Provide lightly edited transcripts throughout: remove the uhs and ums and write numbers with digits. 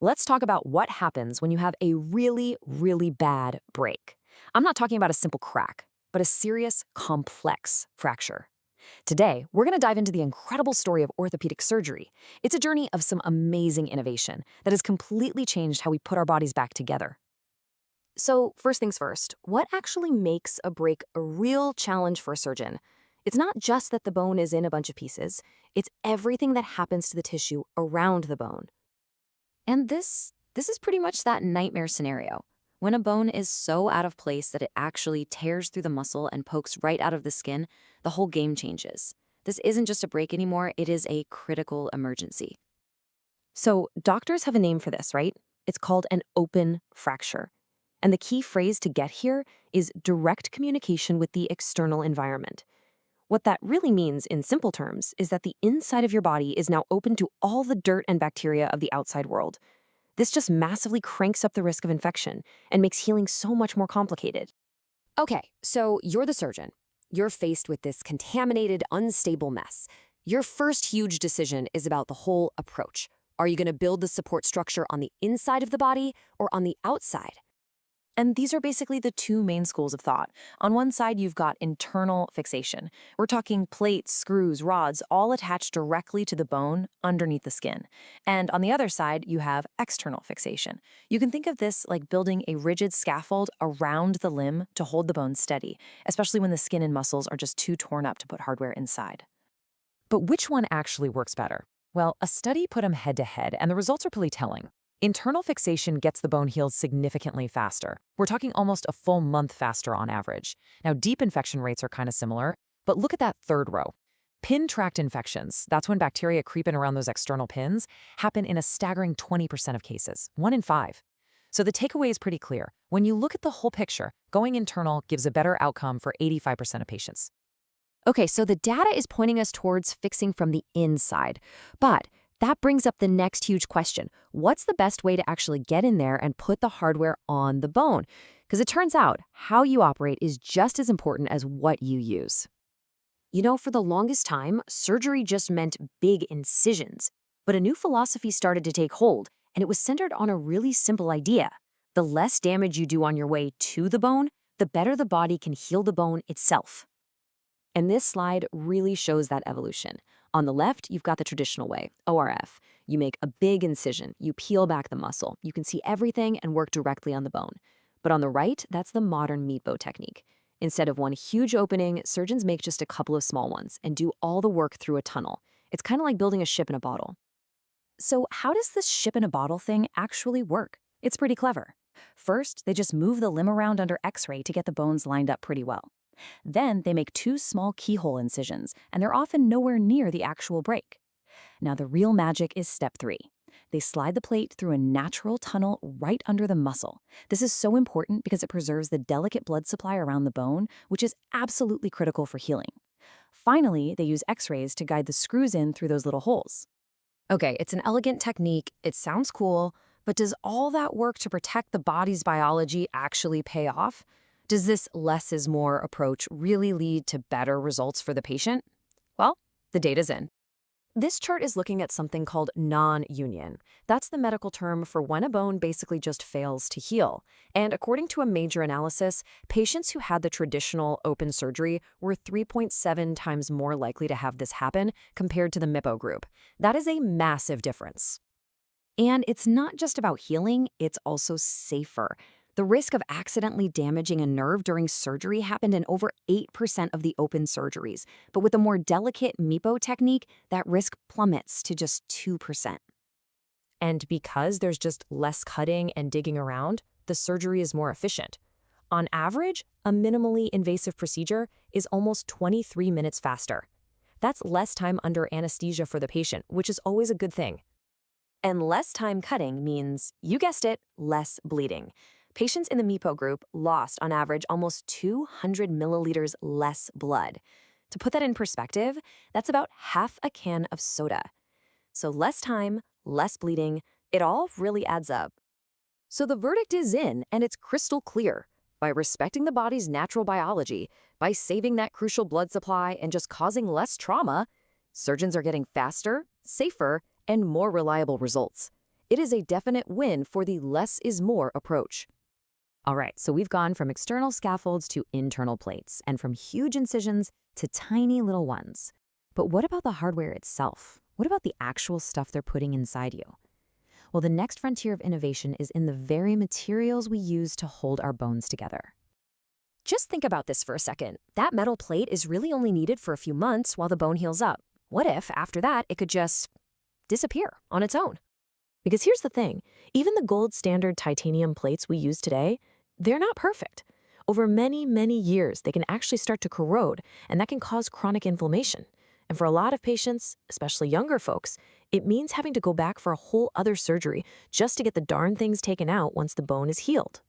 Let's talk about what happens when you have a really, really bad break. I'm not talking about a simple crack, but a serious, complex fracture. Today, we're going to dive into the incredible story of orthopedic surgery. It's a journey of some amazing innovation that has completely changed how we put our bodies back together. So, first things first, what actually makes a break a real challenge for a surgeon? It's not just that the bone is in a bunch of pieces, it's everything that happens to the tissue around the bone. And this is pretty much that nightmare scenario. When a bone is so out of place that it actually tears through the muscle and pokes right out of the skin, the whole game changes. This isn't just a break anymore, it is a critical emergency. So, doctors have a name for this, right? It's called an open fracture. And the key phrase to get here is direct communication with the external environment. What that really means, in simple terms, is that the inside of your body is now open to all the dirt and bacteria of the outside world. This just massively cranks up the risk of infection and makes healing so much more complicated. Okay, so you're the surgeon. You're faced with this contaminated, unstable mess. Your first huge decision is about the whole approach. Are you going to build the support structure on the inside of the body or on the outside? And these are basically the two main schools of thought. On one side, you've got internal fixation. We're talking plates, screws, rods, all attached directly to the bone underneath the skin. And on the other side, you have external fixation. You can think of this like building a rigid scaffold around the limb to hold the bone steady, especially when the skin and muscles are just too torn up to put hardware inside. But which one actually works better? Well, a study put them head-to-head, and the results are pretty telling. Internal fixation gets the bone healed significantly faster. We're talking almost a full month faster on average. Now, deep infection rates are kind of similar, but look at that third row. Pin-tract infections, that's when bacteria creep in around those external pins, happen in a staggering 20% of cases, 1 in 5. So the takeaway is pretty clear. When you look at the whole picture, going internal gives a better outcome for 85% of patients. Okay, so the data is pointing us towards fixing from the inside. But that brings up the next huge question. What's the best way to actually get in there and put the hardware on the bone? Because it turns out how you operate is just as important as what you use. You know, for the longest time, surgery just meant big incisions. But a new philosophy started to take hold, and it was centered on a really simple idea. The less damage you do on your way to the bone, the better the body can heal the bone itself. And this slide really shows that evolution. On the left, you've got the traditional way, ORF. You make a big incision, you peel back the muscle, you can see everything and work directly on the bone. But on the right, that's the modern meat bow technique. Instead of one huge opening, surgeons make just a couple of small ones and do all the work through a tunnel. It's kind of like building a ship in a bottle. So how does this ship in a bottle thing actually work? It's pretty clever. First, they just move the limb around under X-ray to get the bones lined up pretty well. Then they make 2 small keyhole incisions, and they're often nowhere near the actual break. Now the real magic is step 3. They slide the plate through a natural tunnel right under the muscle. This is so important because it preserves the delicate blood supply around the bone, which is absolutely critical for healing. Finally, they use X-rays to guide the screws in through those little holes. Okay, it's an elegant technique, it sounds cool, but does all that work to protect the body's biology actually pay off? Does this less is more approach really lead to better results for the patient? Well, the data's in. This chart is looking at something called non-union. That's the medical term for when a bone basically just fails to heal. And according to a major analysis, patients who had the traditional open surgery were 3.7 times more likely to have this happen compared to the MIPO group. That is a massive difference. And it's not just about healing, it's also safer. The risk of accidentally damaging a nerve during surgery happened in over 8% of the open surgeries. But with a more delicate MIPO technique, that risk plummets to just 2%. And because there's just less cutting and digging around, the surgery is more efficient. On average, a minimally invasive procedure is almost 23 minutes faster. That's less time under anesthesia for the patient, which is always a good thing. And less time cutting means, you guessed it, less bleeding. Patients in the MIPO group lost, on average, almost 200 milliliters less blood. To put that in perspective, that's about half a can of soda. So less time, less bleeding, it all really adds up. So the verdict is in, and it's crystal clear. By respecting the body's natural biology, by saving that crucial blood supply and just causing less trauma, surgeons are getting faster, safer, and more reliable results. It is a definite win for the less is more approach. All right, so we've gone from external scaffolds to internal plates, and from huge incisions to tiny little ones. But what about the hardware itself? What about the actual stuff they're putting inside you? Well, the next frontier of innovation is in the very materials we use to hold our bones together. Just think about this for a second. That metal plate is really only needed for a few months while the bone heals up. What if, after that, it could just disappear on its own? Because here's the thing, even the gold standard titanium plates we use today, they're not perfect. Over many, many years, they can actually start to corrode, and that can cause chronic inflammation. And for a lot of patients, especially younger folks, it means having to go back for a whole other surgery just to get the darn things taken out once the bone is healed.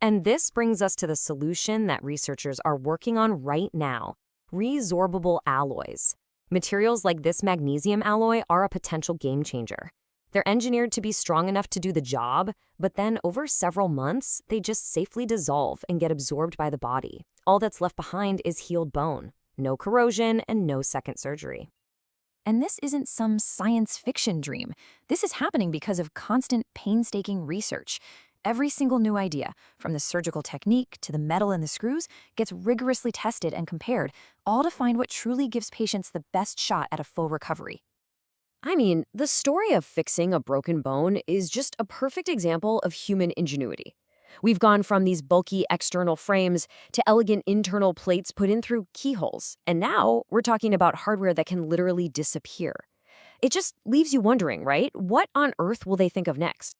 And this brings us to the solution that researchers are working on right now: resorbable alloys. Materials like this magnesium alloy are a potential game changer. They're engineered to be strong enough to do the job, but then over several months, they just safely dissolve and get absorbed by the body. All that's left behind is healed bone. No corrosion and no second surgery. And this isn't some science fiction dream. This is happening because of constant, painstaking research. Every single new idea, from the surgical technique to the metal in the screws, gets rigorously tested and compared, all to find what truly gives patients the best shot at a full recovery. I mean, the story of fixing a broken bone is just a perfect example of human ingenuity. We've gone from these bulky external frames to elegant internal plates put in through keyholes, and now we're talking about hardware that can literally disappear. It just leaves you wondering, right? What on earth will they think of next?